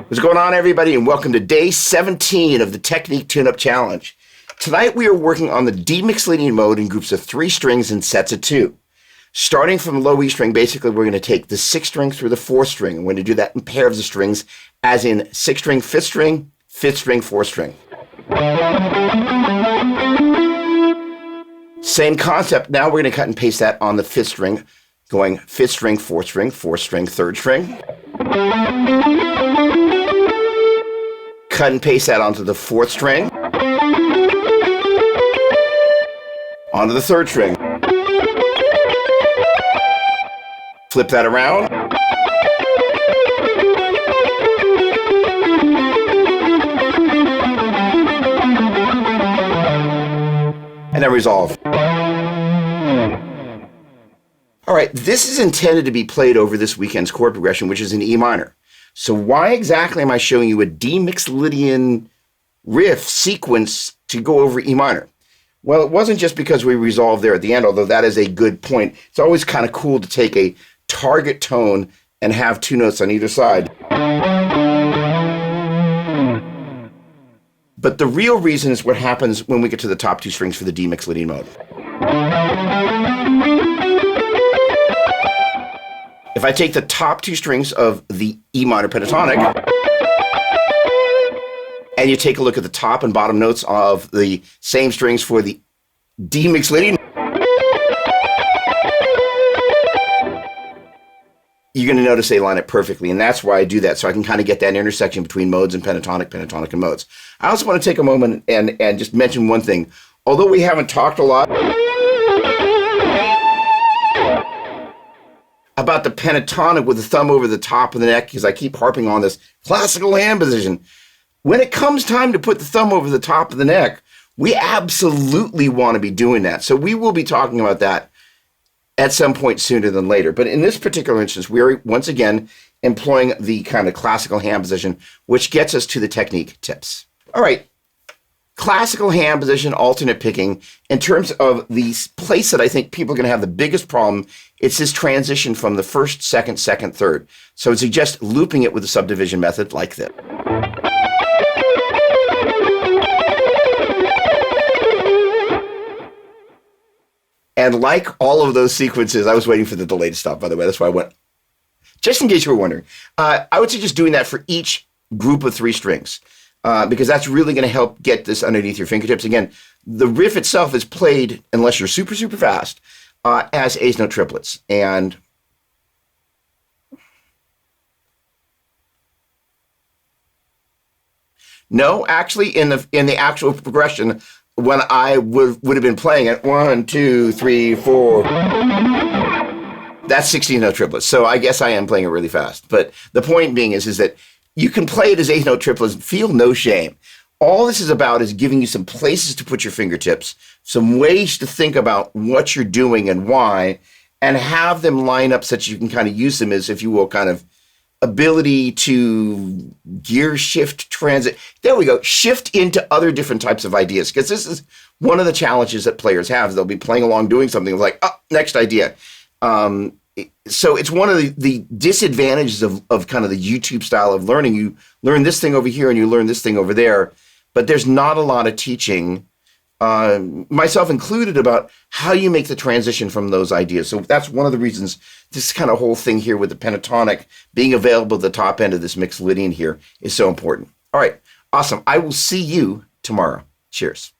What's going on, everybody, and welcome to day 17 of the Technique Tune-Up Challenge. Tonight we are working on the D Mixo-Lydian mode in groups of 3 strings and sets of 2. Starting from low E string, basically we're going to take the 6th string through the 4th string. We're going to do that in pairs of strings, as in 6th string, 5th string, 5th string, 4th string. Same concept. Now we're going to cut and paste that on the 5th string, going 5th string, 4th string, 4th string, 3rd string. Cut and paste that onto the 4th string, onto the 3rd string. Flip that around. And then resolve. All right, this is intended to be played over this weekend's chord progression, which is in E minor. So why exactly am I showing you a D Mixo-Lydian riff sequence to go over E minor? Well, it wasn't just because we resolved there at the end, although that is a good point. It's always kind of cool to take a target tone and have 2 notes on either side. But the real reason is what happens when we get to the top 2 strings for the D Mixo-Lydian mode. If I take the top 2 strings of the E minor pentatonic, and you take a look at the top and bottom notes of the same strings for the D Mixo-Lydian, you're going to notice they line up perfectly, and that's why I do that, so I can kind of get that intersection between modes and pentatonic, pentatonic and modes. I also want to take a moment and just mention one thing. Although we haven't talked a lot about the pentatonic with the thumb over the top of the neck, because I keep harping on this classical hand position, when it comes time to put the thumb over the top of the neck, we absolutely want to be doing that. So we will be talking about that at some point sooner than later. But in this particular instance, we're once again employing the kind of classical hand position, which gets us to the technique tips. All right, classical hand position, alternate picking. In terms of the place that I think people are going to have the biggest problem, it's this transition from the 1st, 2nd, 2nd, 3rd. So I suggest looping it with the subdivision method like this. And like all of those sequences, I was waiting for the delay to stop, by the way. That's why I went, just in case you were wondering. I would suggest doing that for each group of 3 strings, because that's really going to help get this underneath your fingertips. Again, the riff itself is played, unless you're super, super fast, as eighth note triplets. And no, actually, in the actual progression, when I would have been playing it, 1, 2, 3, 4, that's 16 note triplets. So I guess I am playing it really fast. But the point being is that you can play it as 8th note triplets and feel no shame. All this is about is giving you some places to put your fingertips, some ways to think about what you're doing and why, and have them line up such you can kind of use them as, if you will, kind of ability to gear shift, transit. There we go. Shift into other different types of ideas, because this is one of the challenges that players have. They'll be playing along doing something like, oh, next idea. So it's one of the disadvantages of kind of the YouTube style of learning. You learn this thing over here and you learn this thing over there, but there's not a lot of teaching, myself included, about how you make the transition from those ideas. So that's one of the reasons this kind of whole thing here with the pentatonic being available at the top end of this Mixo-Lydian here is so important. All right, awesome. I will see you tomorrow. Cheers.